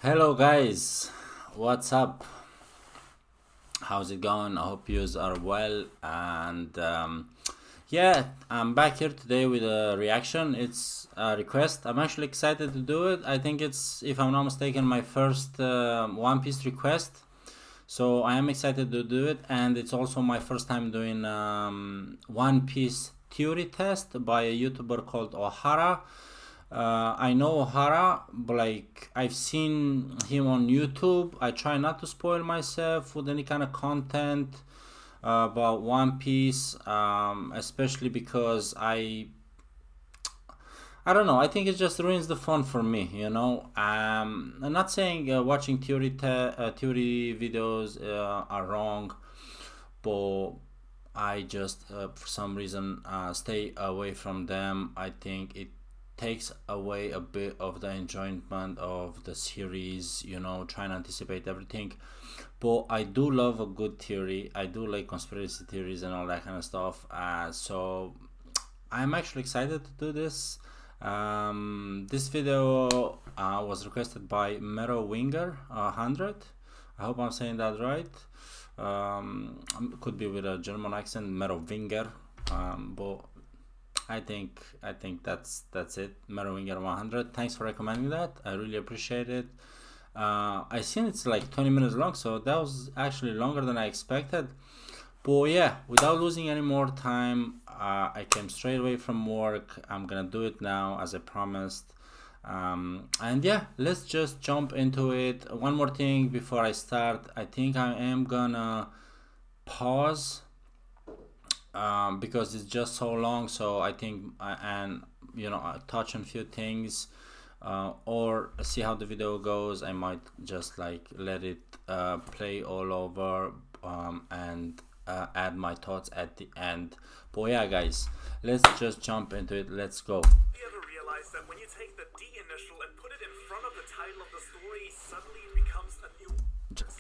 Hello guys, what's up? How's it going? I hope you are well. And yeah, I'm back here today with a reaction. It's a request. I'm actually excited to do it. I think it's, if I'm not mistaken, my first One Piece request. So I am excited to do it, and it's also my first time doing One Piece theory test by a YouTuber called Ohara. I know Ohara, but like I've seen him on YouTube. I try not to spoil myself with any kind of content about One Piece, especially because I don't know. I think it just ruins the fun for me. I'm not saying watching theory videos are wrong, but I just for some reason stay away from them. I think it takes away a bit of the enjoyment of the series. Trying to anticipate everything. But I do love a good theory. I do like conspiracy theories and all that kind of stuff. So I'm actually excited to do this. This video was requested by Mero Winger 100. I hope I'm saying that right. Could be with a German accent, Mero Winger, but I think that's it. Mero Winger 100. Thanks for recommending that. I really appreciate it. I seen it's like 20 minutes long, so that was actually longer than I expected. But yeah, without losing any more time, I came straight away from work. I'm gonna do it now as I promised. And yeah, let's just jump into it. One more thing before I start. I think I am gonna pause because it's just so long. So I think, I touch on a few things or see how the video goes. I might just like let it play all over and add my thoughts at the end. But yeah, guys, let's just jump into it. Let's go. You ever realize that when you take the D initial and put it in front of the title of the story, suddenly it becomes a new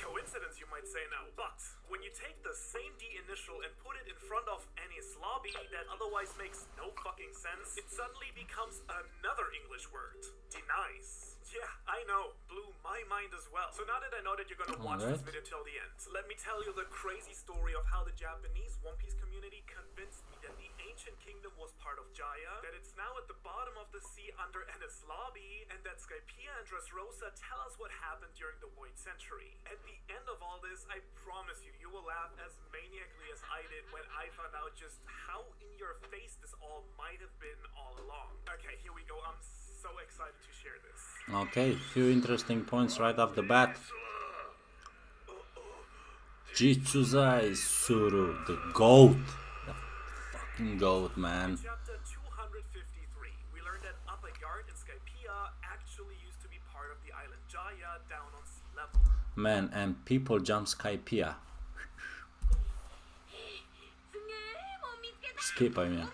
coincidence, you might say now. But when you take the same D initial and put it in front of any slobby that otherwise makes no fucking sense, it suddenly becomes another English word. Denies. Yeah, I know. Blew my mind as well. So now that I know that you're gonna watch this video till the end, let me tell you the crazy story of how the Japanese One Piece community convinced me that the ancient kingdom was part of Jaya, that it's now at the bottom of the sea under Enies Lobby, and that Skypiea and Dressrosa tell us what happened during the Void Century. At the end of all this, I promise you, you will laugh as maniacally as I did when I found out just how in your face this all might have been all along. Okay, here we go. I'm so excited to share this. Okay, few interesting points right off the bat. Jitsuzai Suru, the goat. The fucking goat, man. Chapter 253, we learned that Upper Yard and Skypiea actually used to be part of the island Jaya down on sea level. Man, and people jump Skypiea. Skip, I mean.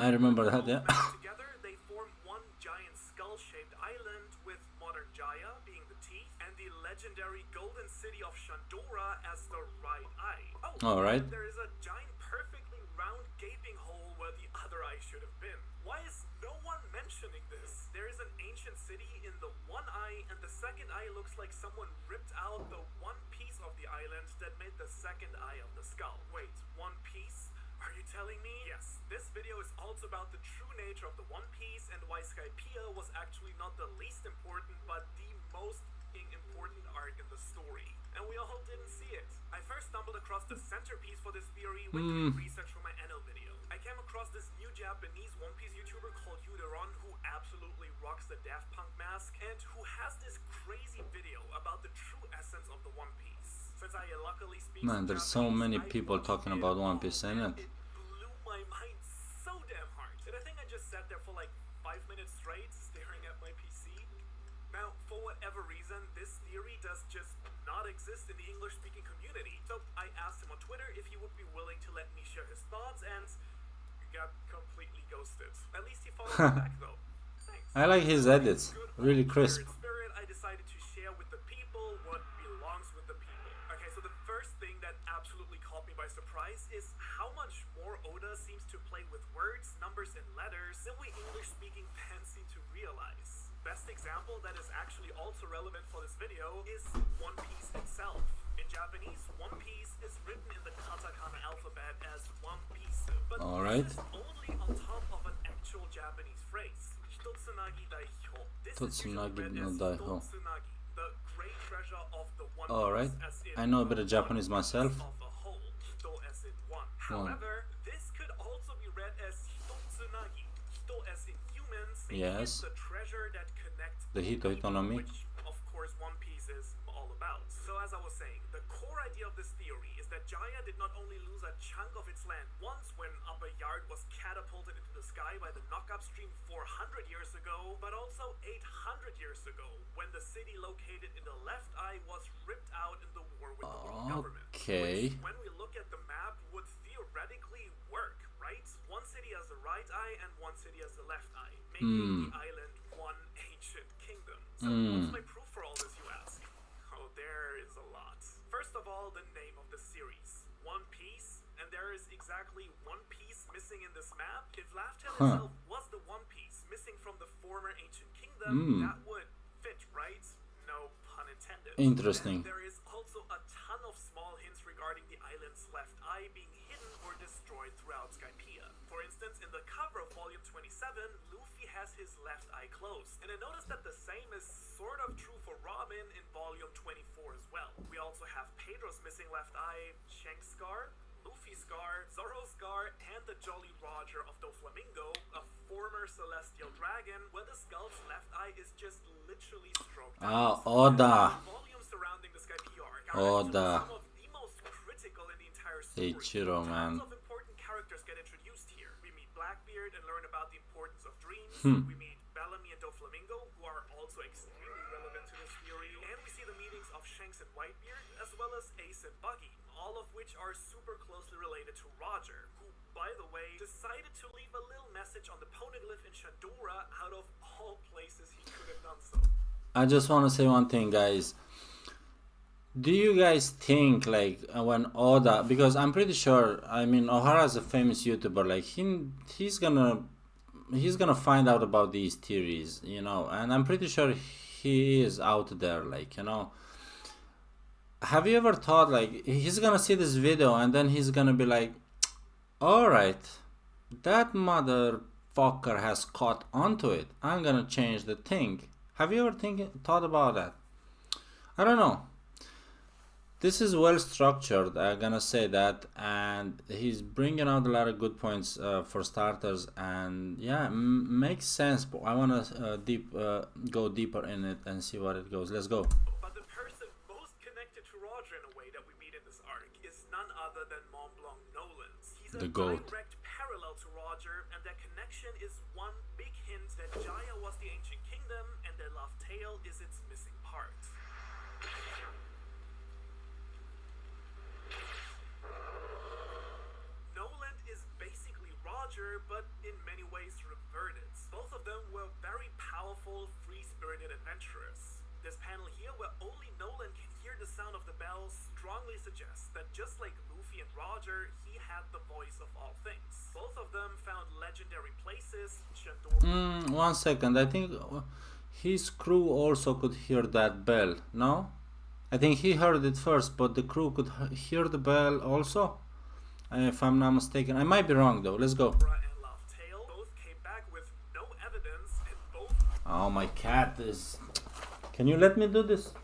I remember that, yeah. Together, they form one giant skull-shaped island with modern Jaya being the teeth and the legendary golden city of Shandora as the right eye. Oh, alright. There is a giant, perfectly round, gaping hole where the other eye should have been. Why is no one mentioning this? There is an ancient city in the one eye, and the second eye looks like someone ripped out the one piece of the island that made the second eye of the skull. Wait, one piece? Are you telling me? Yes, this video is also about the true nature of the One Piece and why Skypiea was actually not the least important, but the most important arc in the story. And we all didn't see it. I first stumbled across the centerpiece for this theory when doing research for my Anno video. I came across this new Japanese One Piece YouTuber called Yuderon who absolutely rocks the Daft Punk mask and who has this crazy video about the true essence of the One Piece. Since I luckily speak Man, there's so many people talking about One Piece in it. It blew my mind so damn hard that I think I just sat there for like 5 minutes straight staring at my PC. Now, for whatever reason, this theory does just not exist in the English-speaking community. So I asked him on Twitter if he would be willing to let me share his thoughts, and got completely ghosted. At least he followed me back though. Thanks. I like his edits, really crisp. Spirit, I decided to share with the people what belongs with the people. Okay, so the first thing that absolutely caught me by surprise is how much more Oda seems to play with words, numbers, and letters than we English speaking fancy to realize. Best example that is actually also relevant for this video is One Piece itself. In Japanese, One Piece is written in the katakana alphabet as One Piece, but this is only on top of an actual Japanese phrase, Hitotsunagi Daihyo. This is usually read as Hitotsunagi, the great treasure of the One Piece, as in I know a bit of Japanese myself. of a whole, Hito as in one. However, this could also be read as Hitotsunagi, Hito as in humans, making it the treasure that connects the Hitonomy, which of course One Piece is all about. So as I was saying, the core idea of this theory is that Jaya did not only lose a chunk of its land once when Upper Yard was catapulted into the sky by the knock-up stream 400 years ago, but also 800 years ago when the city located in the left eye was ripped out in the war with the world government. Which, when we look at the map, would theoretically work, right? One city has the right eye and one city has the left eye, making the island one ancient kingdom. So what's my proof for all this, you ask? Oh, there is a lot. First of all, the name of the series, One Piece, and there is exactly one piece missing in this map. If Laugh-Tale itself was the one piece missing from the former ancient kingdom, that would fit, right? No pun intended. Interesting. And there is also a ton of small hints regarding the island's left eye being hidden or destroyed throughout Skypiea. For instance, in the cover of Volume 27, Luffy has his left eye closed. And I noticed that the same is sort of true for Robin in Volume 24 as well. We also have Pedro's missing left eye, Shank's scar, Luffy's scar, Zoro's scar, and the Jolly Roger of Doflamingo, a former celestial dragon, where the skull's left eye is just literally stroked out. Oda. The volumes surrounding the Skypiea arc are actually some of the most critical in the entire story. Ichiro, man. Tons of important characters get introduced here. We meet Blackbeard and learn about the importance of dreams. We meet Bellamy and Doflamingo, who are also extremely relevant to this theory. And we see the meetings of Shanks and Whitebeard, as well as Ace and Buggy, all of which are super closely related to Roger, who, by the way, decided to leave a little message on the poneglyph in Shandora out of all places he could have done so. I just want to say one thing, guys. Do you guys think, like, when Oda, because I'm pretty sure, I mean, Ohara is a famous YouTuber, like, he's gonna find out about these theories, you know, and I'm pretty sure he is out there, like, you know. Have you ever thought, like, he's gonna see this video and then he's gonna be like, alright, that motherfucker has caught onto it, I'm gonna change the thing. Have you ever thought about that? I don't know. This is well structured, I'm gonna say that, and he's bringing out a lot of good points for starters, and yeah, makes sense. But I wanna go deeper in it and see what it goes. Let's go. But the person most connected to Roger in a way that we meet in this arc is none other than Mont Blanc Nolans. He's a direct parallel to Roger, and that connection is one big hint that Jaya was the ancient kingdom, and that Laugh-Tale is its missing part. But in many ways reverted. Both of them were very powerful, free-spirited adventurers. This panel here, where only Nolan can hear the sound of the bells, strongly suggests that just like Luffy and Roger, he had the voice of all things. Both of them found legendary places, Shandora. 1 second, I think his crew also could hear that bell, no? I think he heard it first, but the crew could hear the bell also? If I'm not mistaken. I might be wrong though. Let's go. Oh, my cat is... Can you let me do this?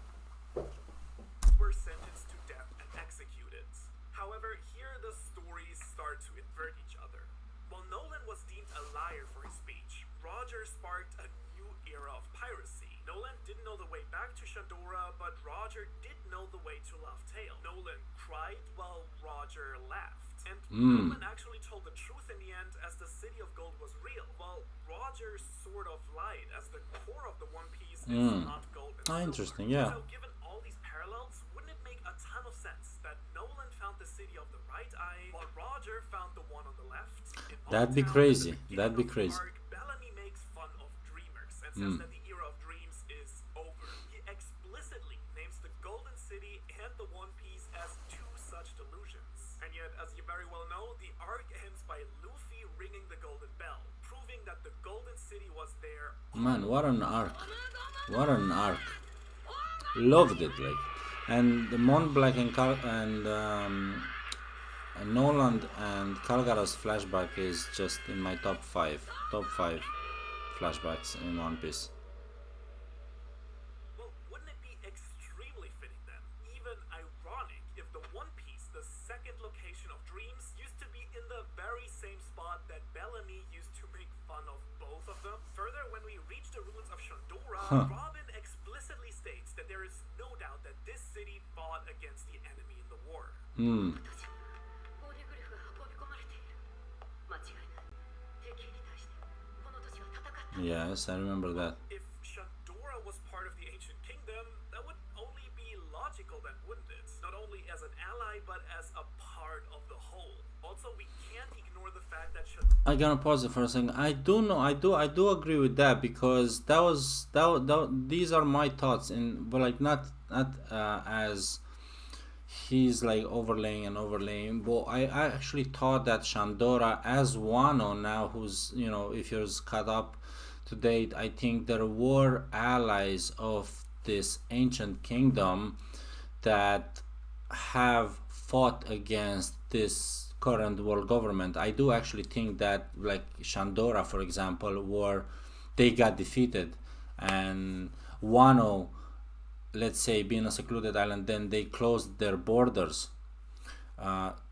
Were sentenced to death and executed. However, here the stories start to invert each other. While Nolan was deemed a liar for his speech, Roger sparked a new era of piracy. Nolan didn't know the way back to Shandora, but Roger did know the way to Laugh-Tale. Nolan cried while Roger laughed. And Nolan actually told the truth in the end, as the City of Gold was real, while Roger sort of lied, as the core of the One Piece is not gold and silver. Interesting, yeah. So given all these parallels, wouldn't it make a ton of sense that Nolan found the City of the right eye, while Roger found the one on the left? That'd be crazy. That'd be crazy. Bellamy makes fun of dreamers and says that the era of dreams is over. He explicitly names the Golden City and the One Piece as two such delusions. And yet, as you very well know, the arc ends by Luffy ringing the golden bell, proving that that the Golden City was there. Man, what an arc. What an arc. Loved it, like. And the Mont Black and Noland and Calgara's flashback is just in my top five flashbacks in One Piece. Well, wouldn't it be extremely fitting then, even ironic, if the One Piece, the second location of dreams, used to be in the very same spot that Bellamy used to make fun of both of them? Further, when we reach the ruins of Shandora, Robin explicitly states that there is no doubt that this city fought against the enemy in the war. Yes, I remember that. If Shandora was part of the Ancient Kingdom, that would only be logical then, wouldn't it? Not only as an ally, but as a part of the whole. Also, we can't ignore the fact that I'm gonna pause it for a second. I do agree with that, because these are my thoughts, but like not as he's like overlaying, but I actually thought that Shandora, as Wano now, who's, if you're caught up to date, I think there were allies of this ancient kingdom that have fought against this current world government. I do actually think that, like Shandora, for example, they got defeated, and Wano, let's say, being a secluded island, then they closed their borders.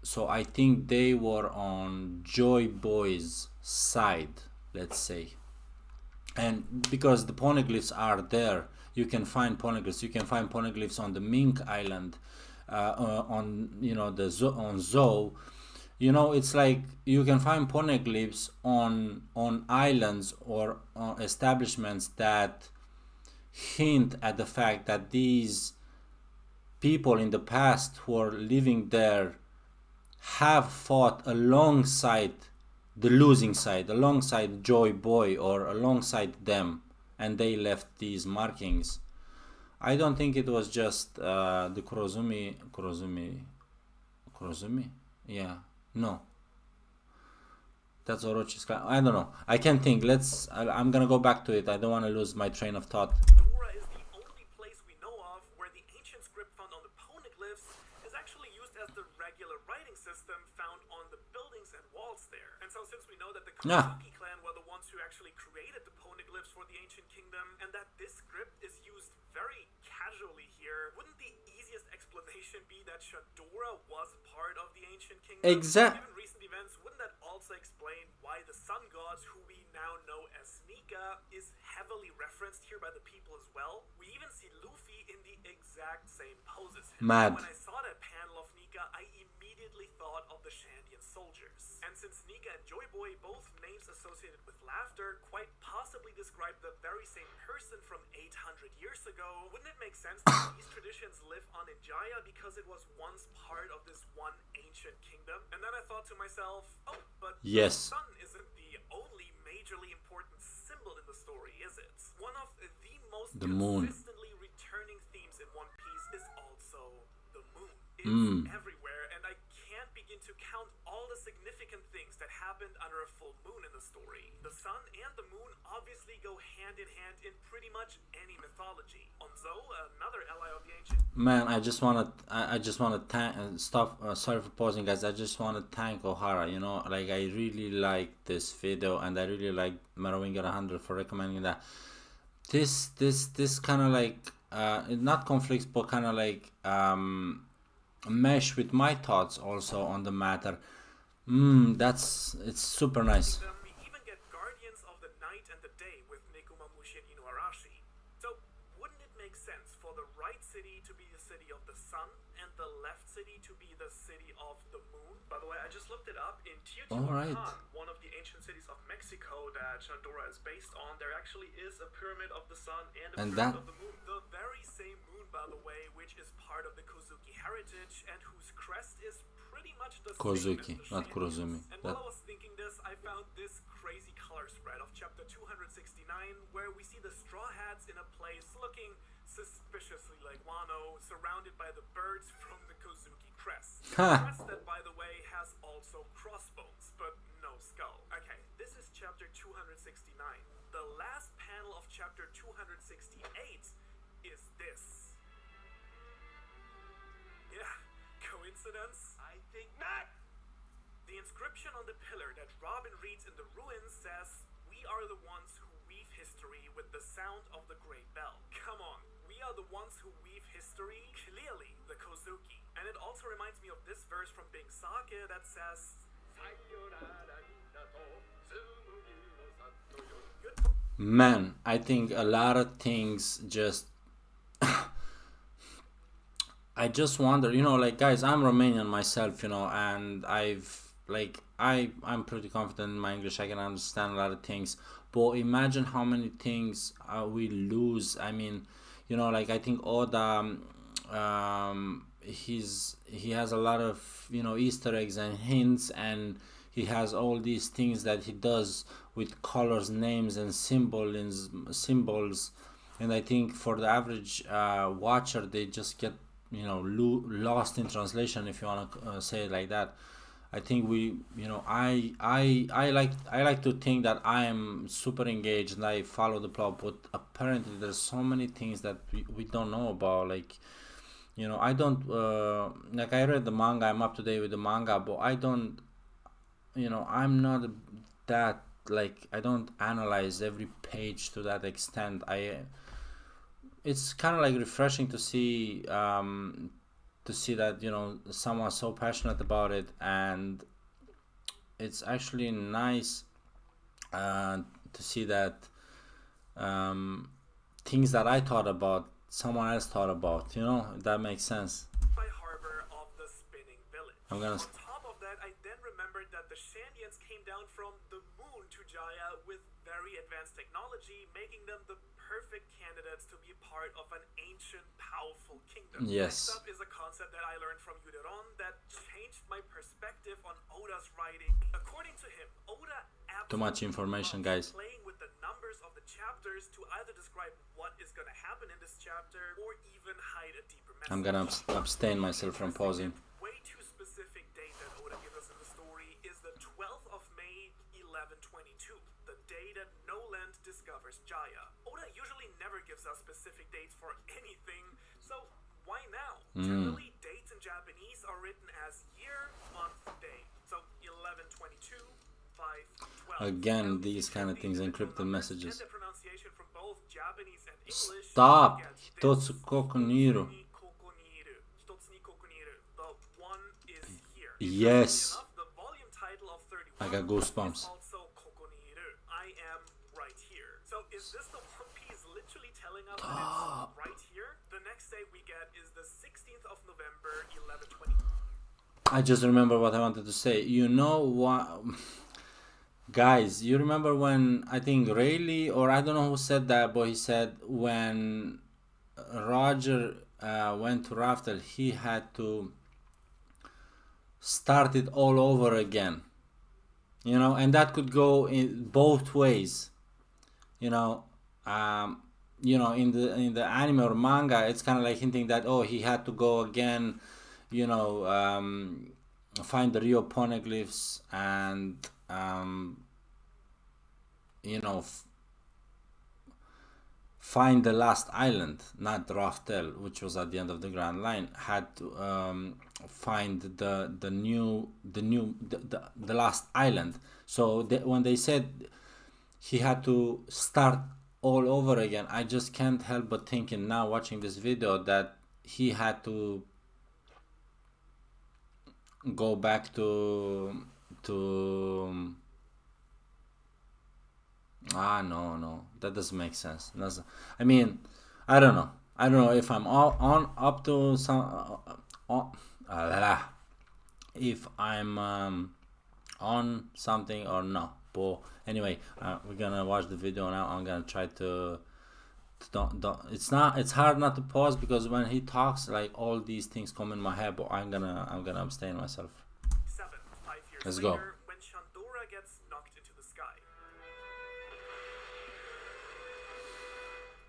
So I think they were on Joy Boy's side, let's say. And because the poneglyphs are there, you can find poneglyphs. You can find poneglyphs on the Mink Island, on on Zou. It's like you can find poneglyphs on islands or establishments that hint at the fact that these people in the past who are living there have fought alongside the losing side, alongside Joy Boy, or alongside them, and they left these markings. I don't think it was just the Kurozumi. Yeah, no, that's Orochi's clan. I don't know. I can't think. I'm gonna go back to it. I don't want to lose my train of thought. Shandora is the only place we know of where the ancient script found on the poneglyphs is actually used as the regular writing system found on the buildings and walls there. And so, since we know that the Kozuki clan were the ones who actually created the poneglyphs for the ancient kingdom, and that this script is used very casually here, wouldn't the easiest explanation be that Shandora was part of the ancient kingdom? Exactly. Given recent events, wouldn't that also explain why the sun gods, who we now know as Nika, is heavily referenced here by the people as well? We even see Luffy in the exact same pose as him. Mad. When I saw that panel of Nika, I immediately thought of the Shandian soldiers. And since Nika and Joy Boy, both names associated with laughter, quite possibly describe the very same person from 800 years ago, wouldn't it make sense that these traditions live on in Jaya because it was once part of this one ancient kingdom? And then I thought to myself, oh, but Yes. the sun isn't the only majorly important symbol in the story, is it? One of the most The moon. consistently returning themes in One Piece is also the moon. It's everywhere, and I can't begin to count all the significant things that happened under a full moon in the story. The sun and the moon obviously go hand in hand in pretty much any mythology. On Zou, another ally of the ancient... Man, I just wanna thank. Stop. Sorry for pausing, guys. I just wanna thank Ohara. Like, I really like this video, and I really like Merowinger 100 for recommending that. This kind of like not conflicts, but kind of like mesh with my thoughts also on the matter. It's super nice. We even get Guardians of the Night and the Day with Nekomamushi and Inuarashi. So, wouldn't it make sense for the right city to be the city of the sun and the left city to be the city of the moon? By the way, I just looked it up. In Teotihuacan, one of the ancient cities of Mexico that Shandora is based on, there actually is a pyramid of the sun and a pyramid of the moon. The very same moon, by the way, which is part of the Kozuki heritage and whose crest is pretty much the Kozuki, same as the not Shandians. Kurozumi. And while I was thinking this, I found this crazy color spread of chapter 269, where we see the Straw Hats in a place looking suspiciously like Wano, surrounded by the birds from the Kozuki crest. The crest that, by the way, has also crossbones, but no skull. Okay, this is chapter 269. The last panel of chapter 268 is this. Yeah, coincidence? I think not! The inscription on the pillar that Robin reads in the ruins says, "We are the ones who weave history with the sound of the great bell." Come on, we are the ones who weave history? Clearly, the Kozuki. And it also reminds me of this verse from Big Sake that says, Man, I think a lot of things just I just wonder, like, guys, I'm Romanian myself, and I'm pretty confident in my English. I can understand a lot of things, but imagine how many things we lose. I mean, like, I think Oda, he has a lot of Easter eggs and hints, and he has all these things that he does with colors, names, and symbols. And I think for the average watcher, they just get lost in translation, if you want to say it like that. I think I like to think that I am super engaged and I follow the plot, but apparently there's so many things that we don't know about. Like, I don't like, I read the manga, I'm up to date with the manga, but I don't, I'm not that, like, I don't analyze every page to that extent. It's kind of like refreshing to see that someone so passionate about it, and it's actually nice to see that things that I thought about, someone else thought about. If that makes sense. by harbor of the spinning village. I'm gonna. On top of that, I then remembered that the Shandians came down from the moon to Jaya with very advanced technology, making them the perfect candidates to be part of an ancient, powerful kingdom. Yes. Next up is a concept that I learned from Yuderon that changed my perspective on Oda's writing. According to him, Oda Too much information, guys. playing with the numbers of the chapters to either describe what is going to happen in this chapter or even hide a deeper message. I'm gonna abstain myself from pausing. Way too specific date that Oda gives us in the story is the 12th of May, 1122, the day that Noland discovers Jaya. Oda usually never gives us specific dates for anything, so why now? Generally, dates in Japanese are written as year, month, day. So 1122, 512. Again, these kind of things, encrypted messages. And the pronunciation from both Japanese and English. Stop! gets this. Hitotsu kokoniru. Hitotsu kokoniru. The one is here. Yes. Enough, the volume title of 31 I got goosebumps. is also kokoniru. I am right here. So is this the One Piece literally telling us that it's right here? The next day we get is the 16th of November, 1120. I just remember what I wanted to say. You know what? Guys, you remember when, I think Rayleigh, or I don't know who said that, but he said when Roger went to Raftel, he had to start it all over again. And that could go in both ways. In the anime or manga, it's kind of like hinting that, oh, he had to go again, find the Rio poneglyphs and find the last island, not Raftel, which was at the end of the Grand Line. Had to find the last island. So when they said he had to start all over again, I just can't help but thinking now, watching this video, that he had to go back to no, that doesn't make sense. I mean, I don't know if I'm up to some if I'm on something or no. But anyway, we're gonna watch the video now. I'm gonna try to don't it's hard not to pause, because when he talks, like, all these things come in my head, but I'm gonna abstain myself. 5 years Let's later, go. when Shandora gets knocked into the sky.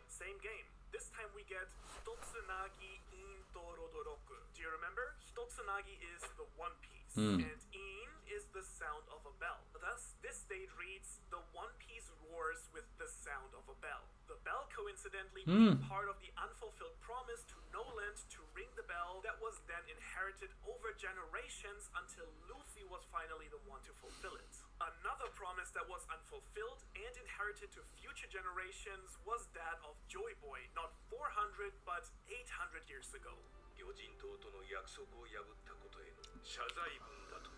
Same game. This time we get Hitotsunagi in Torodoroku. Do you remember? Hitotsunagi is the One Piece, and In is the sound of a bell. Thus, this stage reads, the One Piece roars with the sound of a bell. The bell coincidentally being part of the unfulfilled promise to Noland to ring the bell that was then inherited over generations until Luffy was finally the one to fulfill it. Another promise that was unfulfilled and inherited to future generations was that of Joy Boy, not 400 but 800 years ago. 魚人島との約束を破ったことへの謝罪文だと。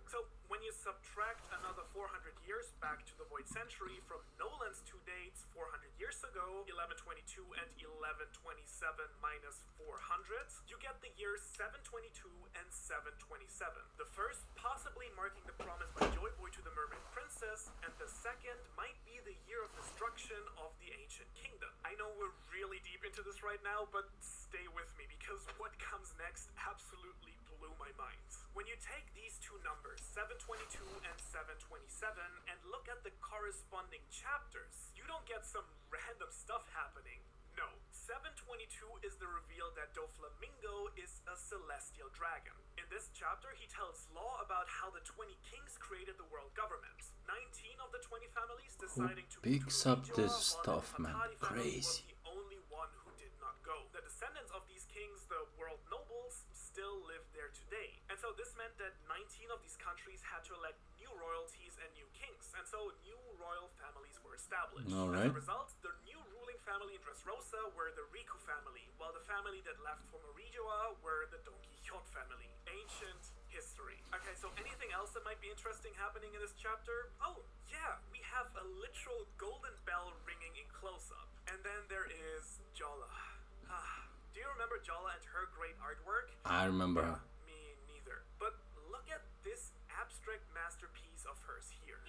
So, when you subtract another 400 years back to the Void Century from Noland's two dates, 400 years ago, 1122 and 1127 minus 400, you get the years 722 and 727. The first possibly marking the promise by Joy Boy to the Mermaid Princess, and the second might be the year of destruction of the Ancient Kingdom. I know we're really deep into this right now, but stay with me because what comes next absolutely blew my mind. When you take these two numbers, 722 and 727, and look at the corresponding chapters, you don't get some random stuff happening. No, 722 is the reveal that Doflamingo is a celestial dragon. In this chapter, he tells Law about how the 20 kings created the world government. 19 of the 20 families deciding to picks move to up this Rijoa, stuff, while the man. Fatari family was Crazy. the only one who did not go. The descendants of these kings, the world nobles, still live there today. And so this meant that 19 of these countries had to elect new royalties and new kings. And so new royal families were established. All As right. a result, the new ruling family in Dressrosa were the Riku family, while the family that left for Marijoa were the Don Quixote family. Ancient history. Okay, so anything else that might be interesting happening in this chapter? Oh, yeah, we have a literal golden bell ringing in close-up. And then there is Jola. Do you remember Jola and her great artwork? I remember her. Me neither. But look at this abstract masterpiece of hers here.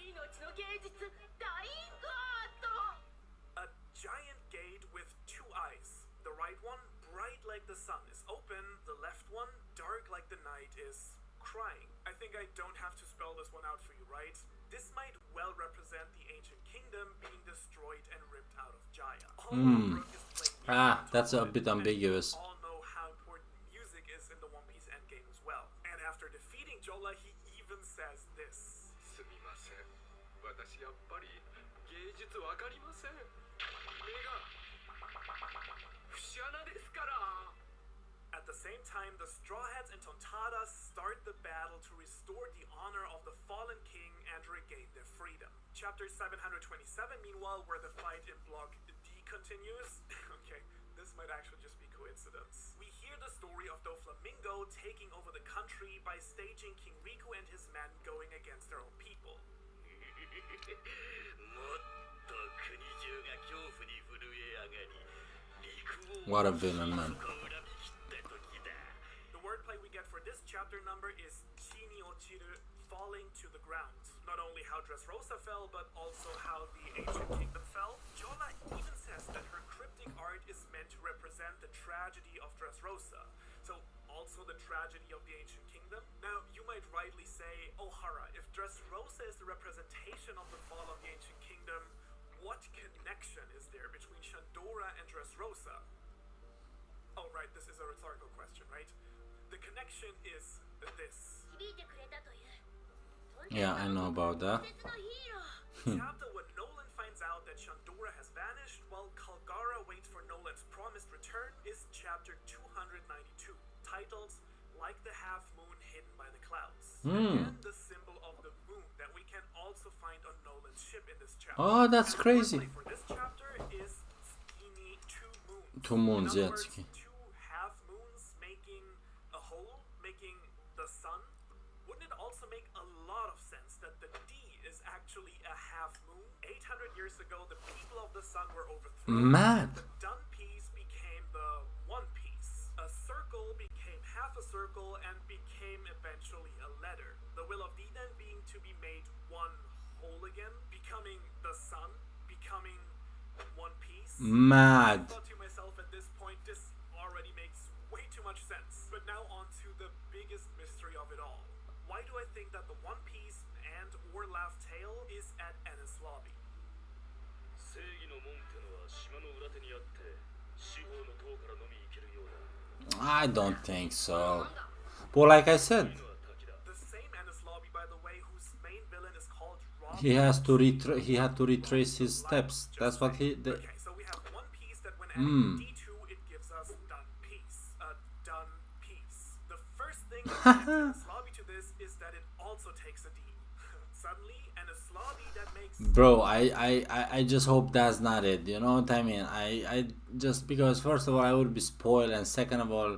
A giant gate with two eyes. The right one, bright like the sun, is open. The left one, dark like the night, is crying. I think I don't have to spell this one out for you, right? This might well represent the ancient kingdom being destroyed and ripped out of Jaya. Brook is playing music That's a on top of bit it, and ambiguous. we all know how important music is in the One Piece endgame as well. And after defeating Jola, he even says this. すみません。私やっぱり芸術わかりません。目が節穴ですから。 At the same time, the Straw Hats and Tontada start the battle to restore the honor of the fallen king and regain their freedom. Chapter 727, meanwhile, where the fight in Block D continues. Okay, this might actually just be coincidence. We hear the story of Doflamingo taking over the country by staging King Riku and his men going against their own people. もっと国中が恐怖に震え上がり、陸を What a villain, man. 恨み切った時だ。 The wordplay we get for this chapter number is Chini Ochiru, falling to the ground. Not only how Dressrosa fell, but also how the ancient kingdom fell. Jola even says that her cryptic art is meant to represent the tragedy of Dressrosa. So also the tragedy of the ancient kingdom. Now, you might rightly say, Ohara, if Dressrosa is the representation of the fall of the ancient kingdom, what connection is there between Shandora and Dressrosa? Oh, right, this is a rhetorical question, right? The connection is this. Yeah, I know about that. Chapter when Nolan finds out that Shandora has vanished while Kalgara waits for Nolan's promised return is chapter 292, titled Like the Half Moon Hidden by the Clouds. Again, the symbol of the moon that we can also find on Nolan's ship in this chapter. Oh, that's And the crazy. wordplay for this chapter is Skini two moons. Two moons, In yeah, other words, Tsukini. two half moons making a whole, making the sun. Wouldn't it also make a lot of sense that the D is actually a half moon? 800 years ago, the people of the sun were overthrown. Mad. The done piece became the one piece. A circle became half a circle and became eventually a letter. The will of D then being to be made one whole again, becoming the sun, becoming one piece. Mad. I thought to myself at this point, this already makes way too much sense. But now on to the biggest mystery of it all. Why do I think that the One Piece and or Laugh Tale is at Ennis Lobby? 正義の門ってのは島の裏手にあって四方の塔からのみ行けるようだ。 I don't think so. But like I said, のは滝だ。 The same Ennis Lobby He has to he had to retrace his steps. That's what he. Okay, so we have One Piece that when adding D2, it gives us done piece. Done piece. The first thing that adds Enislabi to this is that it also takes a D. Suddenly, Enislabi that makes... Bro, I just hope that's not it. You know what I mean? I just because first of all I would be spoiled, and second of all,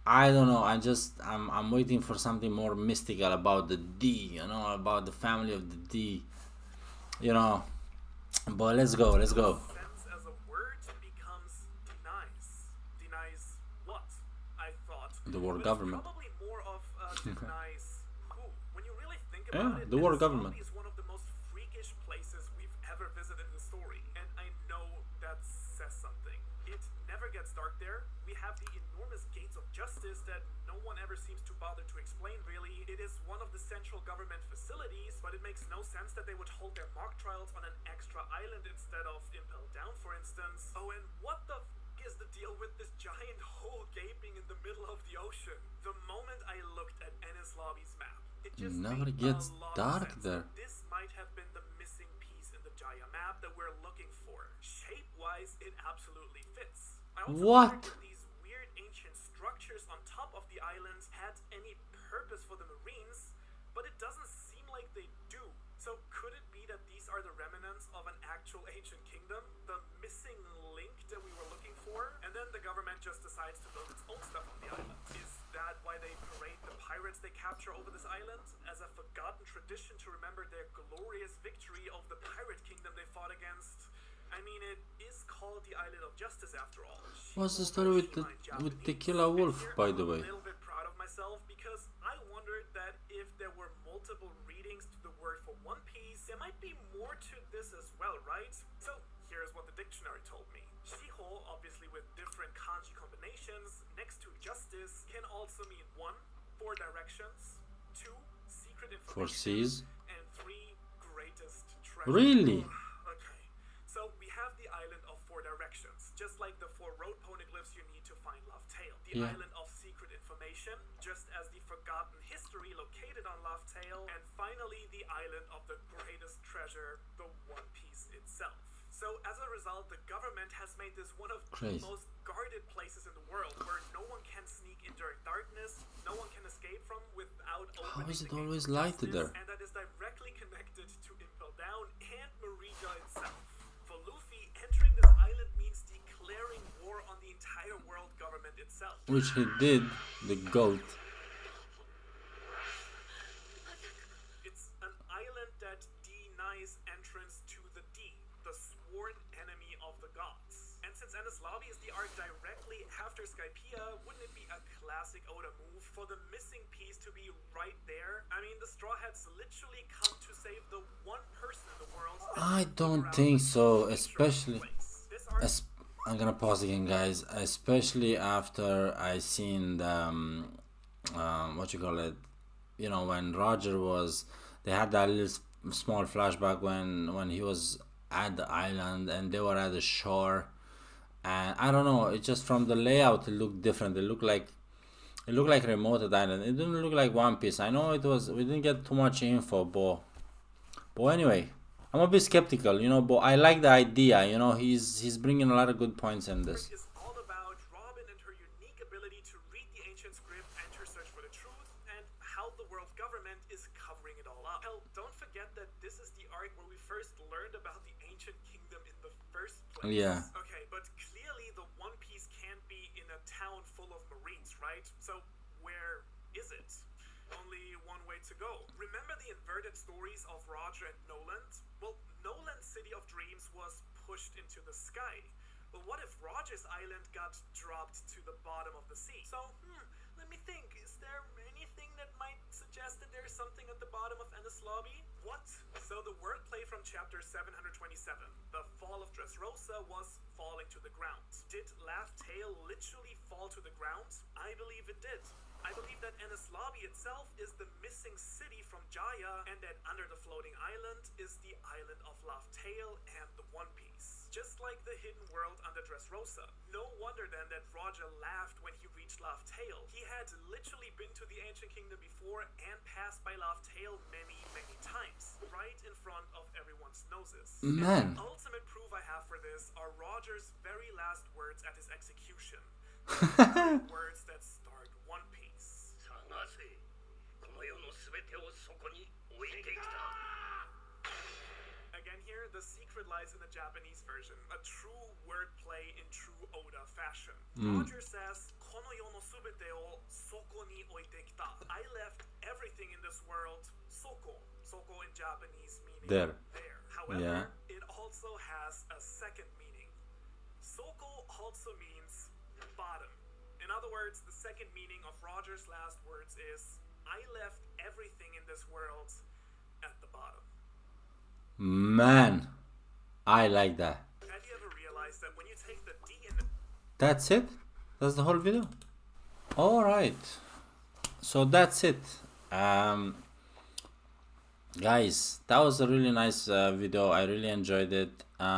I don't know. I'm waiting for something more mystical about the D. You know, about the family of the D. You know, but let's go. Let's go. Sense as a word becomes denies. Denies what? I thought. The word But government. It's probably more of denies who. When you really think Yeah, about it, the word Enislabi government. is one of the most freakish places we've ever visited in the story, and I know that says something. It never gets dark there. We have the enormous gates of justice that no one ever seems to bother to explain really. It is one of the central government facilities, but it makes no sense that they would hold their mock trials on an extra island instead of Impel Down, for instance. Oh, and what the is the deal with this giant hole gaping in the middle of the ocean? The moment I looked at Enislabi's map, it just Never made gets a lot dark of sense. there. This might have been the missing piece in the Jaya map that we're looking for. Shape-wise, it absolutely fits. I also What? wondered if these weird ancient structures on top of the island had any purpose for the Marines, but it doesn't seem like they do. So could it be that these are the remnants of an actual ancient kingdom? The missing link that we were looking for? And then the government just decides to build its own stuff on the island. Is that why they parade the pirates they capture over this island? As a forgotten tradition to remember their glorious victory of the pirate kingdom they fought against? I mean, it is called the Island of Justice after all. What's the story with the killer wolf, by the way? I'm a little bit proud of myself because I wondered that if there were multiple readings to the word for One Piece, there might be more to this as well, right? So here's what the dictionary told me. Shiho, obviously with different kanji combinations, next to justice, can also mean 1, 4 directions, 2, secret information, 4 C's. and 3, greatest treasure. Really? Okay. So we have the island of 4 directions, just like the 4 road poneglyphs you need to find Love Tale. The Yeah. island of secret information, just as the forgotten history located on Love Tale, and finally the island of the greatest treasure, the One Piece itself. So as a result, the government has made this one of Crazy. the most guarded places in the world, where no one can sneak in during darkness, no one can escape from without How opening is the it gates always of lighted justice, there? and that is directly connected to Impel Down and Marija itself. For Luffy, entering this island means declaring war on the entire world government itself. Which he did, the goat. It's an island that denies entrance to the D, the sworn enemy of the gods. And since Enislabi is the arc directly after Skypiea, wouldn't it be a classic Oda move for the missing piece to be right there? I mean, the Straw Hats literally come to save the one person in the world. I don't think so, especially. I'm gonna pause again, guys. Especially after I seen the what you call it, you know, when Roger was, they had that little small flashback when he was at the island and they were at the shore, and I don't know, it just from the layout it looked different. It looked like remote island. It didn't look like One Piece. I know it was, we didn't get too much info, but anyway, I'm a bit skeptical, you know, but I like the idea, you know, he's bringing a lot of good points in this. Is all about Robin and her unique ability to read the ancient script and her search for the truth, and how the world government is covering it all up. Hell, don't forget that this is the arc where we first learned about the ancient kingdom in the first place. Yeah. Okay, but clearly the One Piece can't be in a town full of Marines, right? So where is it? Only one way to go. Remember the inverted stories of Roger and Noland? Well, Noland's City of Dreams was pushed into the sky. But what if Roger's island got dropped to the bottom of the sea? So, let me think. Is there anything that might suggest that there's something at the bottom of Enislabi? What? So the wordplay from chapter 727, the fall of Dressrosa, was falling to the ground. Did Laugh Tale literally fall to the ground? I believe it did. I believe that Enislabi itself is the missing city from Jaya, and that under the floating island is the island of Laugh Tale and the One Piece. Just like the hidden world under Dressrosa. No wonder then that Roger laughed when he reached Laugh Tale. He had literally been to the Ancient Kingdom before and passed by Laugh Tale many, many times, right in front of everyone's noses. Man. And the ultimate proof I have for this are Roger's very last words at his execution. Words that start One Piece. 探せこの世のすべてをそこに置いてきた Again here, the secret lies in the Japanese version, a true wordplay in true Oda fashion. Roger says, この世のすべてをそこに置いてきた. I left everything in this world, soko. Soko in Japanese meaning There. However, Yeah. it also has a second meaning. Soko also means bottom. In other words, the second meaning of Roger's last words is, I left everything in this world at the bottom. Man, I like that. Have you ever realized that when you take the D in the That's it? That's the whole video? Alright. So that's it. Guys, that was a really nice video. I really enjoyed it. There's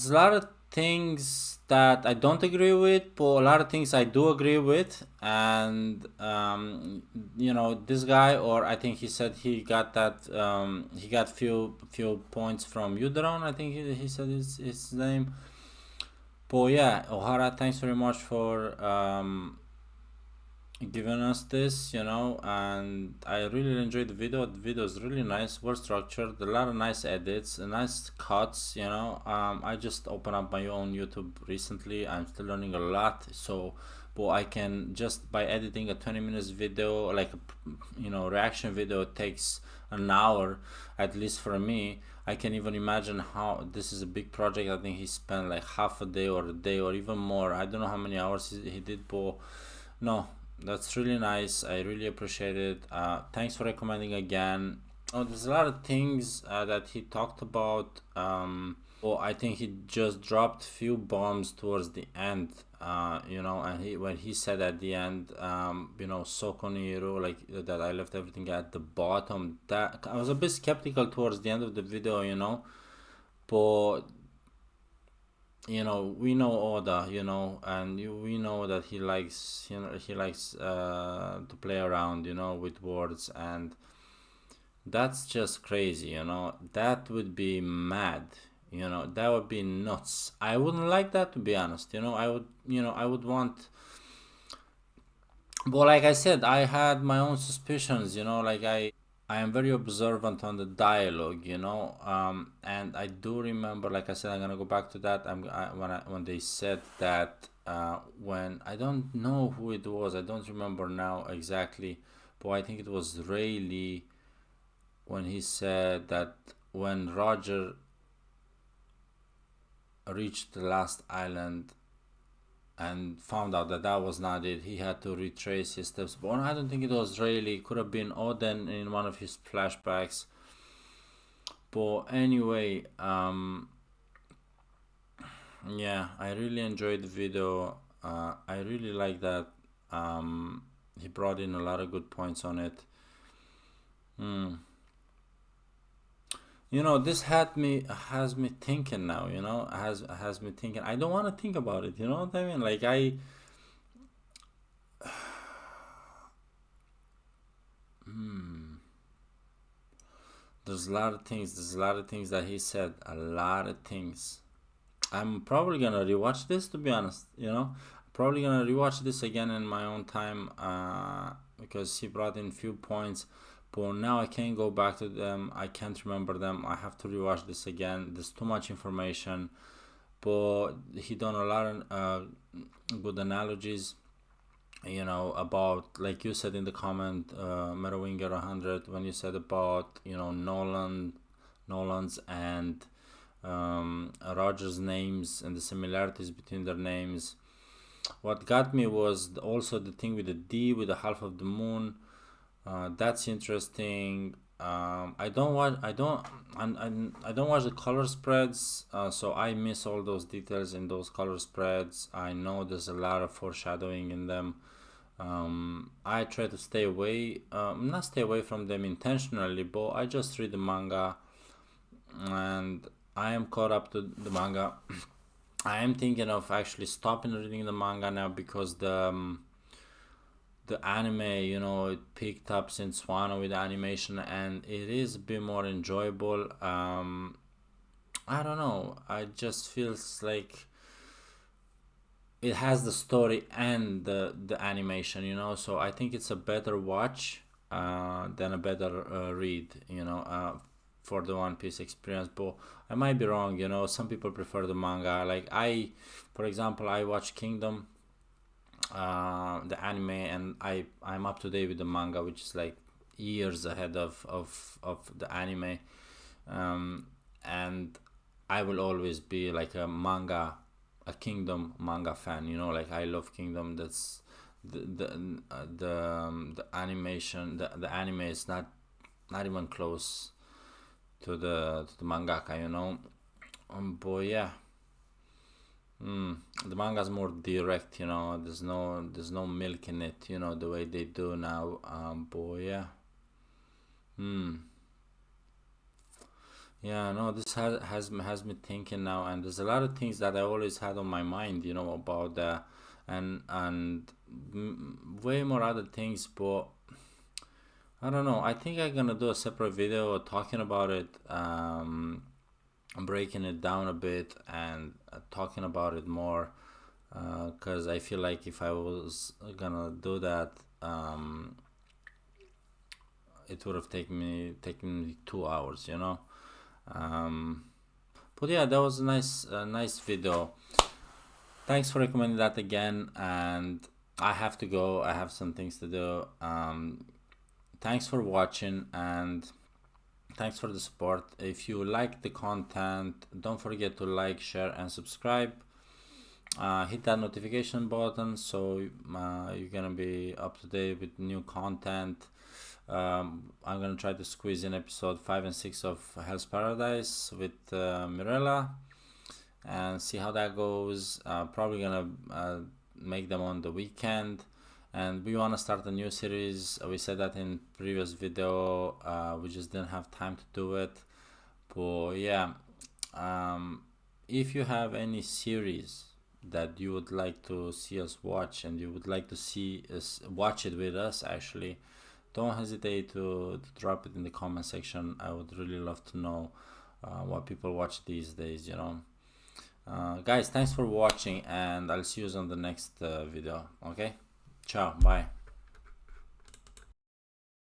a lot of things that I don't agree with, but a lot of things I do agree with. And you know, this guy, or I think he said he got that he got few points from Uderon, I think he said his name. But yeah, Ohara, thanks very much for giving us this, you know, and I really enjoyed the video. The video is really nice, well structured, a lot of nice edits, nice cuts, you know. I just opened up my own YouTube recently. I'm still learning a lot, so but I can just by editing a 20 minutes video, like, you know, reaction video takes an hour at least for me. I can even imagine how this is a big project. I think he spent like half a day or even more. I don't know how many hours he did, but no, that's really nice. I really appreciate it. Thanks for recommending again. Oh, there's a lot of things that he talked about. Well, I think he just dropped few bombs towards the end, you know, and when he said at the end, you know, Sokoniru, like that I left everything at the bottom, that I was a bit skeptical towards the end of the video, you know, but you know, we know Oda, you know, and we know that he likes, you know, he likes to play around, you know, with words, and that's just crazy, you know. That would be mad, you know. That would be nuts. I wouldn't like that, to be honest, you know. I would, you know, I would want, but like I said, I had my own suspicions, you know, like I am very observant on the dialogue, you know, and I do remember, like I said, I'm gonna go back to that. When they said that, when I don't know who it was, I don't remember now exactly, but I think it was Rayleigh when he said that when Roger reached the last island and found out that that was not it, he had to retrace his steps. But I don't think it was Rayleigh. It could have been Odin in one of his flashbacks. But anyway, yeah, I really enjoyed the video. I really like that he brought in a lot of good points on it. You know, this has me thinking now, you know, has me thinking. I don't want to think about it, you know what I mean? Like there's a lot of things that he said, a lot of things. I'm probably gonna rewatch this, to be honest, you know. Probably gonna rewatch this again in my own time, because he brought in few points, but now I can't go back to them. I can't remember them. I have to rewatch this again. There's too much information, but he done a lot of good analogies, you know, about, like you said in the comment, Merowinger 100, when you said about, you know, Nolan's and Roger's names and the similarities between their names. What got me was also the thing with the D, with the half of the moon. That's interesting. I don't watch the color spreads, so I miss all those details in those color spreads. I know there's a lot of foreshadowing in them. I try to stay away, not stay away from them intentionally, but I just read the manga, and I am caught up to the manga. I am thinking of actually stopping reading the manga now because the anime, it picked up since Wano with the animation, and it is a bit more enjoyable. I don't know. I just feels like it has the story and the animation, so I think it's a better watch than a better read, for the One Piece experience. But I might be wrong, some people prefer the manga. Like for example, I watch Kingdom, the anime, and I'm up to date with the manga, which is like years ahead of the anime. And I will always be like a Kingdom manga fan. Like I love Kingdom. That's the animation. The anime is not even close to the mangaka. But yeah. The manga's more direct. There's no milk in it. The way they do now. But yeah. Yeah, no, this has me thinking now, and there's a lot of things that I always had on my mind, about and way more other things, but I don't know. I think I'm gonna do a separate video talking about it, breaking it down a bit and talking about it more, because I feel like if I was gonna do that, it would have taken me 2 hours, Um, but yeah, that was a nice video. Thanks for recommending that again, and I have to go. I have some things to do. Thanks for watching, and thanks for the support. If you like the content, don't forget to like, share, and subscribe. Hit that notification button so you're gonna be up to date with new content. I'm gonna try to squeeze in episode 5 and 6 of Hell's Paradise with Mirella and see how that goes. Probably gonna make them on the weekend, and we want to start a new series. We said that in previous video. We just didn't have time to do it, but yeah. If you have any series that you would like to see us watch, and you would like to see us watch it with us, actually, don't hesitate to drop it in the comment section. I would really love to know what people watch these days. Guys, thanks for watching, and I'll see you on the next video. Okay, ciao, bye.